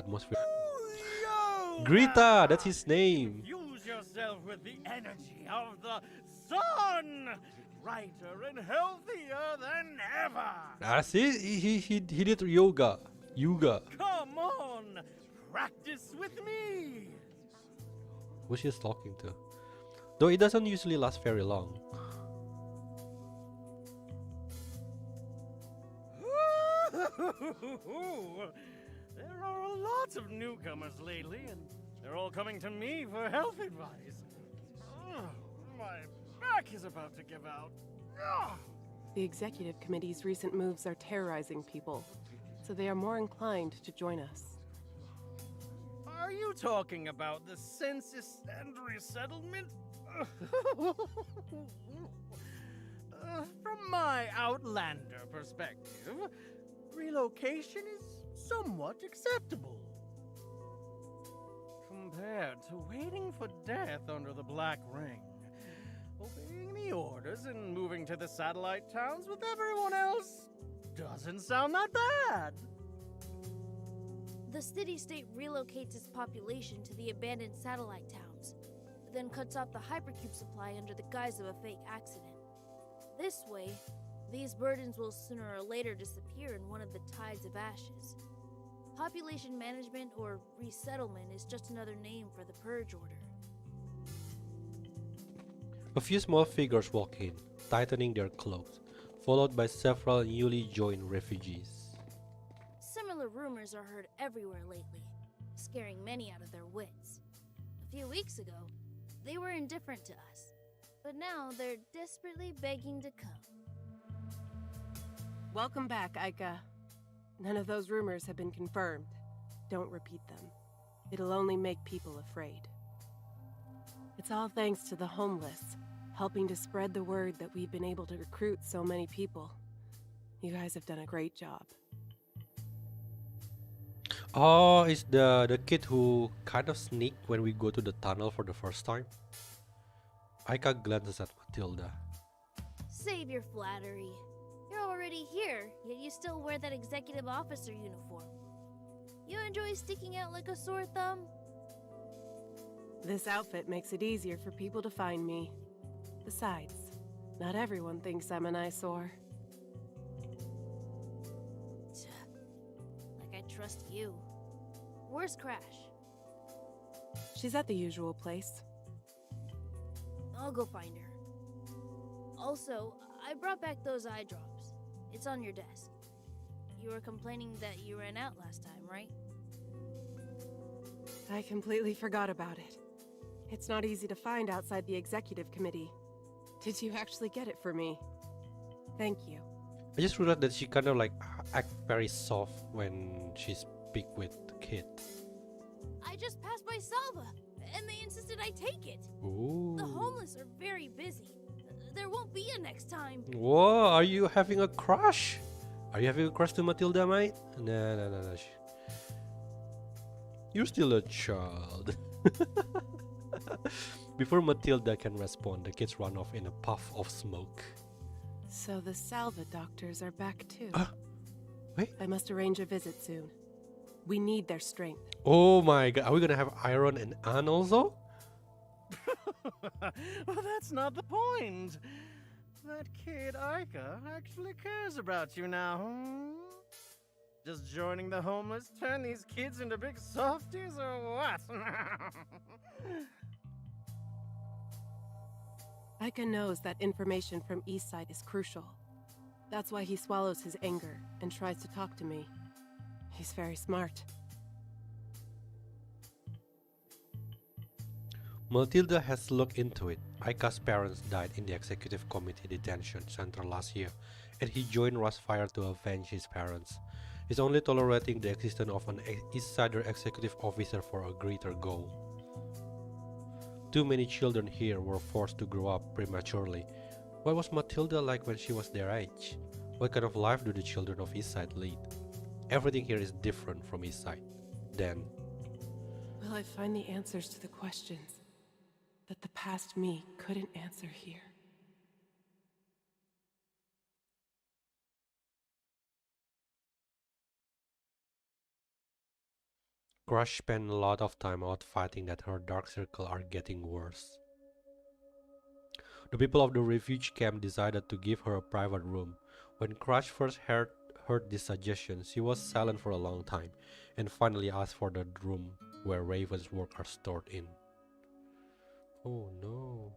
atmosphere. Yo! Greta, that's his name. Infuse yourself with the energy of the sun! Brighter and healthier than ever! See, he did yoga. Yoga. Come on! Practice with me! Who she's talking to? Though it doesn't usually last very long. There are a lot of newcomers lately, and they're all coming to me for health advice. Ugh, my back is about to give out. Ugh. The executive committee's recent moves are terrorizing people, so they are more inclined to join us. Are you talking about the census and resettlement? From my outlander perspective, relocation is somewhat acceptable. Compared to waiting for death under the Black Ring, obeying the orders and moving to the satellite towns with everyone else doesn't sound that bad. The city-state relocates its population to the abandoned satellite towns, then cuts off the hypercube supply under the guise of a fake accident. This way, these burdens will sooner or later disappear in one of the tides of ashes. Population management or resettlement is just another name for the Purge Order. A few small figures walk in, tightening their cloaks, followed by several newly joined refugees. Similar rumors are heard everywhere lately, scaring many out of their wits. A few weeks ago, they were indifferent to us, but now they're desperately begging to come. Welcome back, Aika. None of those rumors have been confirmed. Don't repeat them. It'll only make people afraid. It's all thanks to the homeless, helping to spread the word that we've been able to recruit so many people. You guys have done a great job. Oh, it's the kid who kind of sneaked when we go to the tunnel for the first time. Aika glances at Matilda. Save your flattery. You're already here, yet you still wear that executive officer uniform. You enjoy sticking out like a sore thumb? This outfit makes it easier for people to find me. Besides, not everyone thinks I'm an eyesore. Like I trust you. Where's Crash? She's at the usual place. I'll go find her. Also, I brought back those eye drops. It's on your desk. You were complaining that you ran out last time, right? I completely forgot about it. It's not easy to find outside the executive committee. Did you actually get it for me? Thank you. I just realized that she kind of like act very soft when she speak with the kid. I just passed by Salva, and they insisted I take it. Ooh. The homeless are very busy. There won't be a next time. Whoa, are you having a crush? Are you having a crush to Matilda, mate? No. You're still a child. Before Matilda can respond, the kids run off in a puff of smoke. So the Salva doctors are back too. Wait. I must arrange a visit soon. We need their strength. Oh my god, are we gonna have Iron and Anne also? Well, that's not the point. That kid Aika actually cares about you now. Just joining the homeless turn these kids into big softies or what? Aika knows that information from Eastside is crucial. That's why he swallows his anger and tries to talk to me. He's very smart. Matilda has looked into it. Aika's parents died in the executive committee detention center last year, and he joined Rushfire to avenge his parents. He's only tolerating the existence of an Eastsider executive officer for a greater goal. Too many children here were forced to grow up prematurely. What was Matilda like when she was their age? What kind of life do the children of Eastside lead? Everything here is different from Eastside. Then, Will I find the answers to the questions that the past me couldn't answer here? Crush spent a lot of time out fighting that her dark circle are getting worse. The people of the refuge camp decided to give her a private room. When Crush first heard this suggestion, she was silent for a long time, and finally asked for the room where Raven's work are stored in. Oh no.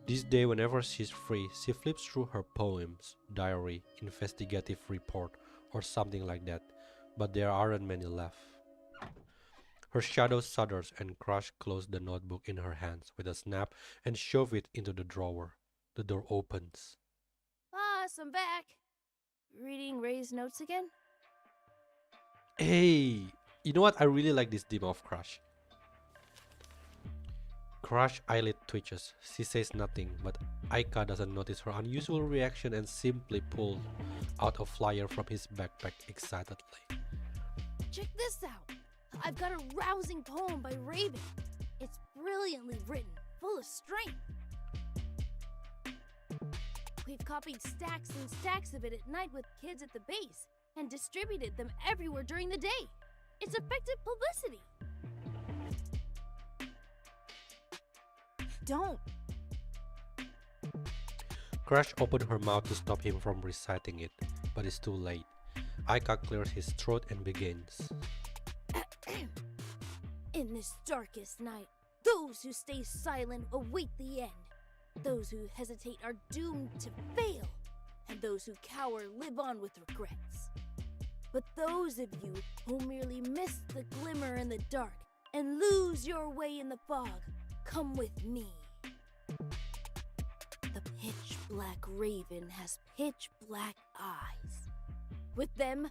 This day, whenever she's free, she flips through her poems, diary, investigative report, or something like that, but there aren't many left. Her shadow shudders and Crush closed the notebook in her hands with a snap and shove it into the drawer. The door opens. Boss, I'm back. Reading Ray's notes again? Hey, you know what? I really like this demo of Crush. Crush eyelid twitches. She says nothing, but Aika doesn't notice her unusual reaction and simply pulls out a flyer from his backpack excitedly. Check this out. I've got a rousing poem by Raven. It's brilliantly written, full of strength. We've copied stacks and stacks of it at night with kids at the base and distributed them everywhere during the day. It's effective publicity. Don't! Crush opened her mouth to stop him from reciting it, but it's too late. Aika clears his throat and begins. In this darkest night, those who stay silent await the end. Those who hesitate are doomed to fail, and those who cower live on with regrets. But those of you who merely miss the glimmer in the dark and lose your way in the fog, come with me. The pitch-black raven has pitch-black eyes. With them,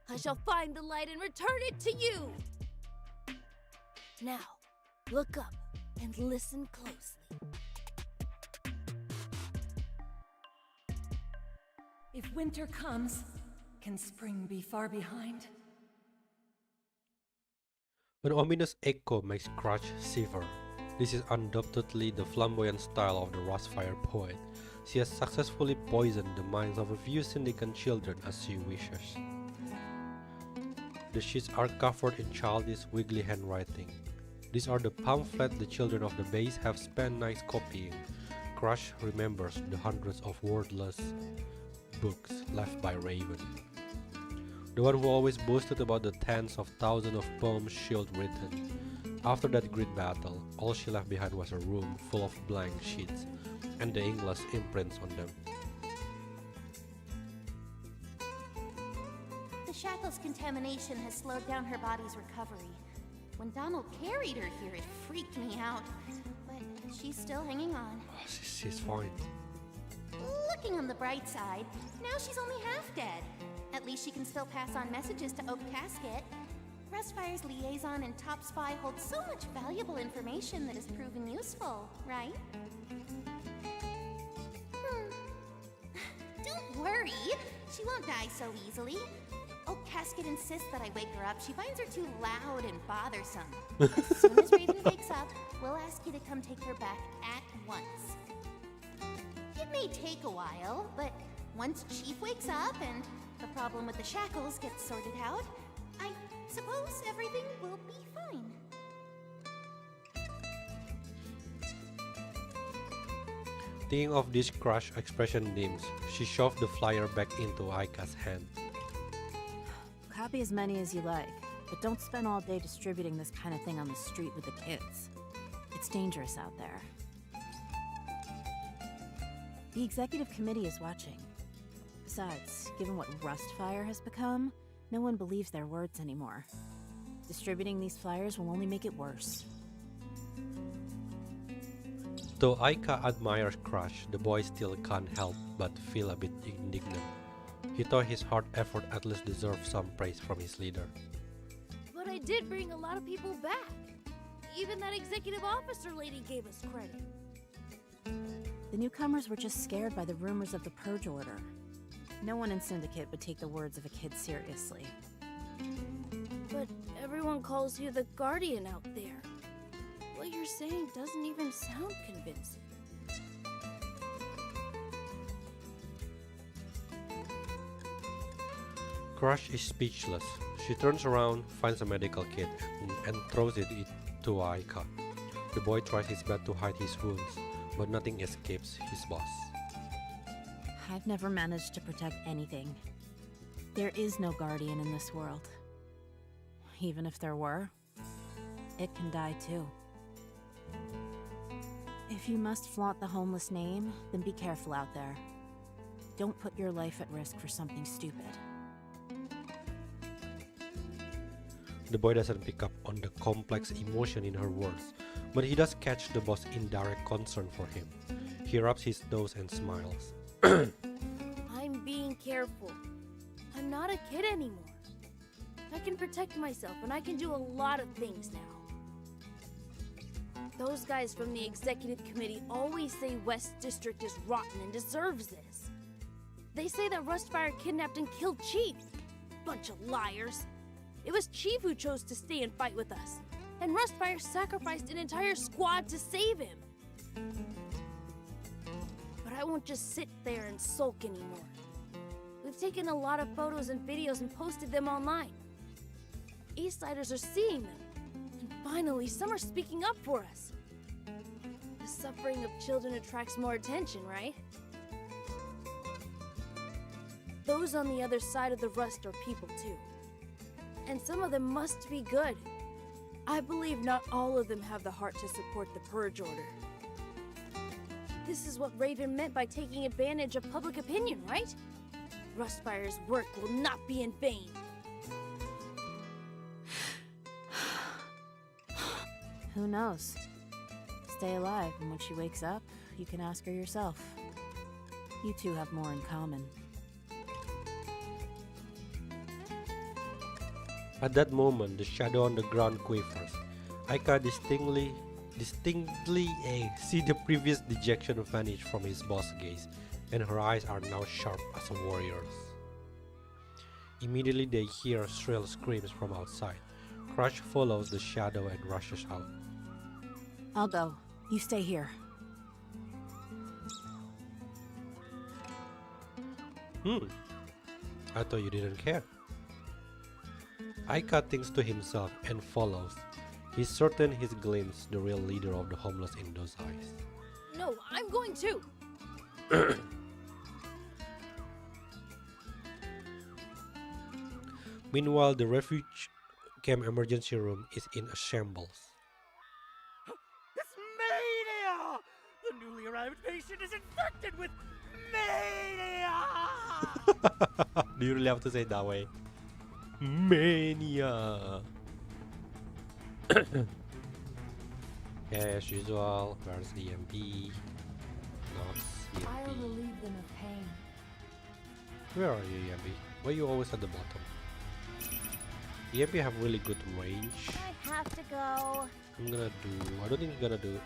I shall find the light and return it to you. Now, look up and listen closely. If winter comes, can spring be far behind? An ominous echo makes Crush shiver. This is undoubtedly the flamboyant style of the Rustfire poet. She has successfully poisoned the minds of a few syndicate children as she wishes. The sheets are covered in childish, wiggly handwriting. These are the pamphlets the children of the base have spent nights copying. Crush remembers the hundreds of wordless books left by Raven. The one who always boasted about the tens of thousands of poems she'd written. After that great battle, all she left behind was a room full of blank sheets and the inkless imprints on them. The shackle's contamination has slowed down her body's recovery. When Donald carried her here, it freaked me out. But she's still hanging on. Oh, she's fine. Looking on the bright side, now she's only half dead. At least she can still pass on messages to Oak Casket. Rustfire's liaison and top spy holds so much valuable information that has proven useful, right? Don't worry, she won't die so easily. Oak Casket insists that I wake her up. She finds her too loud and bothersome. As soon as Raven wakes up, we'll ask you to come take her back at once. It may take a while, but once Chief wakes up and the problem with the shackles gets sorted out, I suppose everything will be fine. Thinking of this Crush expression names, she shoved the flyer back into Aika's hand. Copy as many as you like, but don't spend all day distributing this kind of thing on the street with the kids. It's dangerous out there. The executive committee is watching. Besides, given what Rustfire has become, no one believes their words anymore. Distributing these flyers will only make it worse. Though Aika admires Crush, the boy still can't help but feel a bit indignant. He thought his hard effort at least deserved some praise from his leader. But I did bring a lot of people back. Even that executive officer lady gave us credit. The newcomers were just scared by the rumors of the Purge Order. No one in Syndicate would take the words of a kid seriously. But everyone calls you the Guardian out there. What you're saying doesn't even sound convincing. Crush is speechless. She turns around, finds a medical kit, and throws it to Aika. The boy tries his best to hide his wounds, but nothing escapes his boss. I've never managed to protect anything. There is no guardian in this world. Even if there were, it can die too. If you must flaunt the homeless name, then be careful out there. Don't put your life at risk for something stupid. The boy doesn't pick up on the complex emotion in her words, but he does catch the boss' indirect concern for him. He rubs his nose and smiles. I'm being careful. I'm not a kid anymore. I can protect myself and I can do a lot of things now. Those guys from the executive committee always say West District is rotten and deserves this. They say that Rustfire kidnapped and killed Chief. Bunch of liars. It was Chief who chose to stay and fight with us, and Rustfire sacrificed an entire squad to save him. But I won't just sit there and sulk anymore. We've taken a lot of photos and videos and posted them online. Eastsiders are seeing them, and finally some are speaking up for us. The suffering of children attracts more attention, right? Those on the other side of the rust are people too. And some of them must be good. I believe not all of them have the heart to support the Purge Order. This is what Raven meant by taking advantage of public opinion, right? Rustfire's work will not be in vain. Who knows? Stay alive, and when she wakes up, you can ask her yourself. You two have more in common. At that moment, the shadow on the ground quivers. Aika distinctly see the previous dejection vanish from his boss' gaze, and her eyes are now sharp as a warrior's. Immediately they hear shrill screams from outside. Crush follows the shadow and rushes out. I'll go. You stay here. I thought you didn't care. Aika thinks to himself and follows. He's certain he's glimpsed the real leader of the homeless in those eyes. No, I'm going too. Meanwhile, the refuge camp emergency room is in a shambles. It's mania! The newly arrived patient is infected with mania! Do you really have to say it that way? Mania! As usual, where's the EMP? Not I'll EMP. relieve them of pain. Where are you, EMP? Why are you always at the bottom? EMP have really good range. I have to go. I don't think you're gonna do it.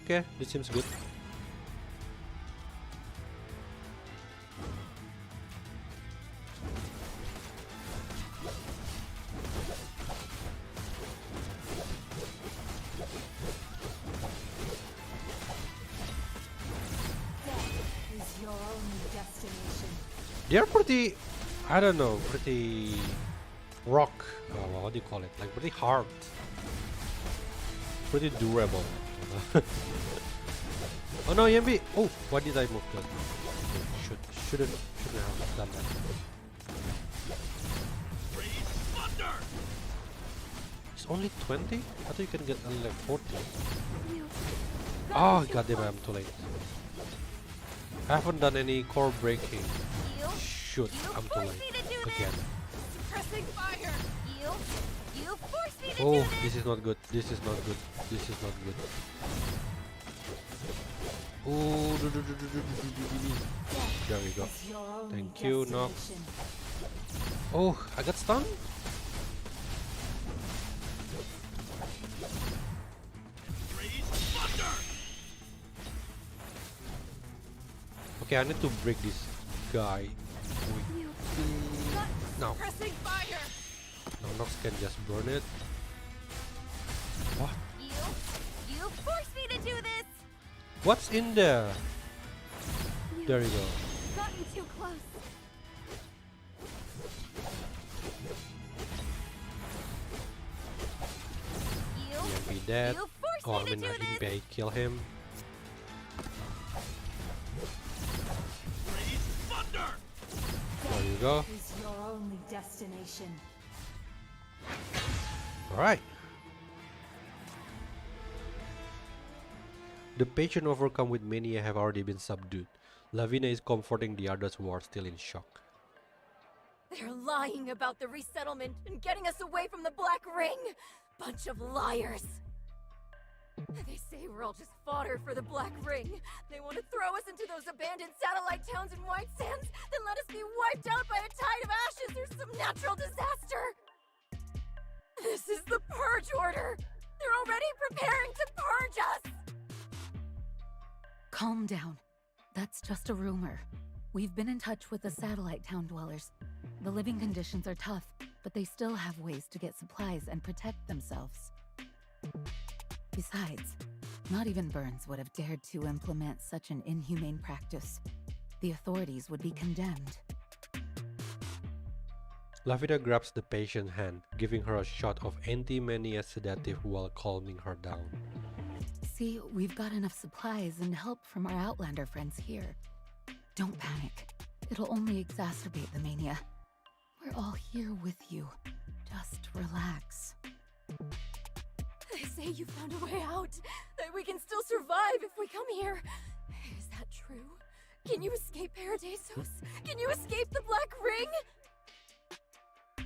Okay, this seems good. Is your only destination. They're pretty, I don't know, pretty rock. What do you call it? Like pretty hard, pretty durable. Oh no, EMP! Oh, why did I move that? Shouldn't have done that. It's only 20? I thought you can get only like 40. Oh goddamn! I'm too late. I haven't done any core breaking. Shoot, I'm too late again. Suppressing fire. You forced me to do Oh, this. this is not good. This is not good. This is not good. Oh, there we go. Is your only Thank you, Nox. destination. Oh, I got stunned. Okay, I need to break this guy. No, Suppressing fire. no, Nox can just burn it. What? You forced me to do this. What's in there? There you go. Gotten too close. dead. You forced Oh, me I to mean, do I this! Impei kill him. There you go. Is your only destination. Alright. The patient overcome with mania have already been subdued. Lavina is comforting the others who are still in shock. They're lying about the resettlement and getting us away from the Black Ring! Bunch of liars! They say we're all just fodder for the Black Ring. They want to throw us into those abandoned satellite towns in White Sands, then let us be wiped out by a tide of ashes or some natural disaster! This is the Purge Order! They're already preparing to purge us! Calm down. That's just a rumor. We've been in touch with the satellite town dwellers. The living conditions are tough, but they still have ways to get supplies and protect themselves. Besides, not even Burns would have dared to implement such an inhumane practice. The authorities would be condemned. Lavina grabs the patient's hand, giving her a shot of anti-mania sedative while calming her down. See, we've got enough supplies and help from our Outlander friends here. Don't panic. It'll only exacerbate the mania. We're all here with you. Just relax. They say you found a way out, that we can still survive if we come here. Is that true? Can you escape Paradisos? Can you escape the Black Ring?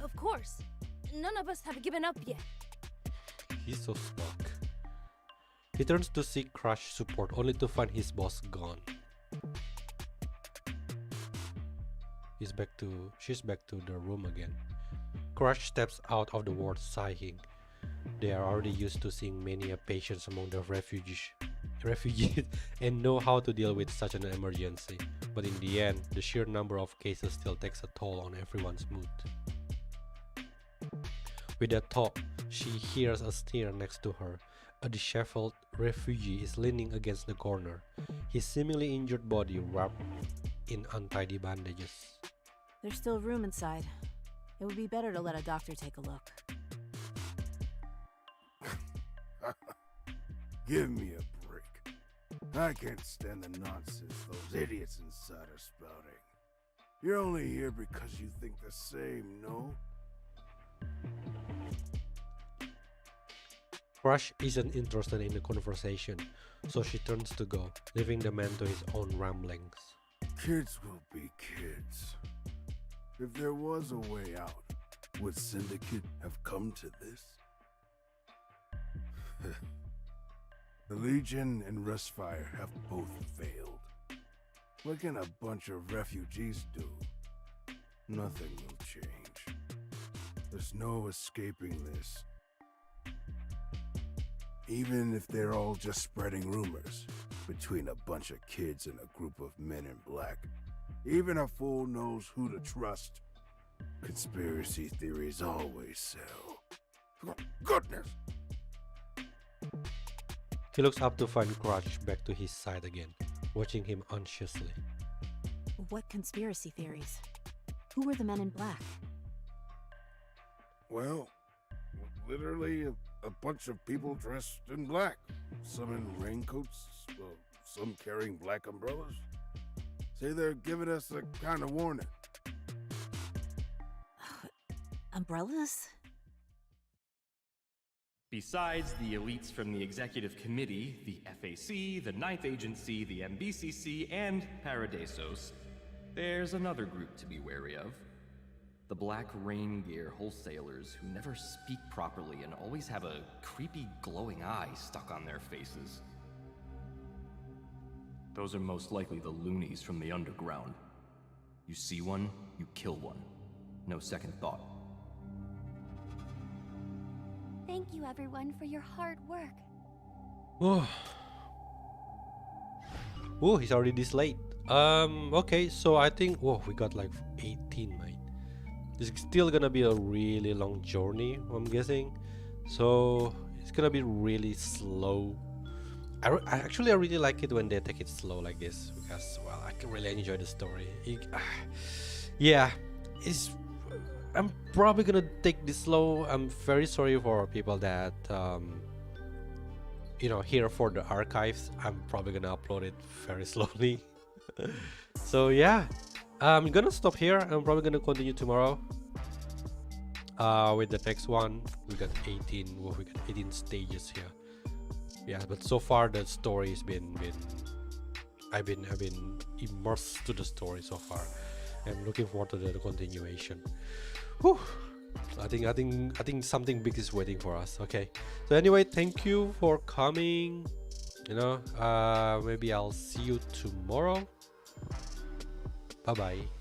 Of course. None of us have given up yet. He's so stuck. He turns to seek Crush support only to find his boss gone. She's back to the room again. Crush steps out of the ward sighing. They are already used to seeing mania patients among the refugees and know how to deal with such an emergency. But in the end, the sheer number of cases still takes a toll on everyone's mood. With that thought, she hears a stir next to her. A disheveled refugee is leaning against the corner, his seemingly injured body wrapped in untidy bandages. There's still room inside. It would be better to let a doctor take a look. Give me a break. I can't stand the nonsense those idiots inside are spouting. You're only here because you think the same, no? Crush isn't interested in the conversation, so she turns to go, leaving the man to his own ramblings. Kids will be kids. If there was a way out, would Syndicate have come to this? The Legion and Rustfire have both failed. What can a bunch of refugees do? Nothing will change. There's no escaping this. Even if they're all just spreading rumors between a bunch of kids and a group of men in black. Even a fool knows who to trust. Conspiracy theories always sell. Goodness! He looks up to find Crush back to his side again, watching him anxiously. What conspiracy theories? Who were the men in black? Well, literally a bunch of people dressed in black. Some in raincoats, some carrying black umbrellas. Say they're giving us a kind of warning. Umbrellas? Besides the elites from the Executive Committee, the FAC, the Ninth Agency, the MBCC, and Paradisos, there's another group to be wary of. The Black Rain Gear wholesalers who never speak properly and always have a creepy glowing eye stuck on their faces. Those are most likely the loonies from the underground. You see one, you kill one. No second thought. Thank you, everyone, for your hard work. Oh, he's already this late. Okay, so I think, we got like 18, mate. This is still gonna be a really long journey, I'm guessing. So it's gonna be really slow. I really like it when they take it slow like this because, well, I can really enjoy the story. Yeah, I'm probably gonna take this slow. I'm very sorry for people that here for the archives. I'm probably gonna upload it very slowly. So yeah, I'm gonna stop here. I'm probably gonna continue tomorrow with the next one. We got 18. Well, we got 18 stages here. Yeah, but so far the story has been I've been immersed to the story so far. I'm looking forward to the continuation. Whew. I think something big is waiting for us. Okay, so anyway, thank you for coming. Maybe I'll see you tomorrow. Bye bye.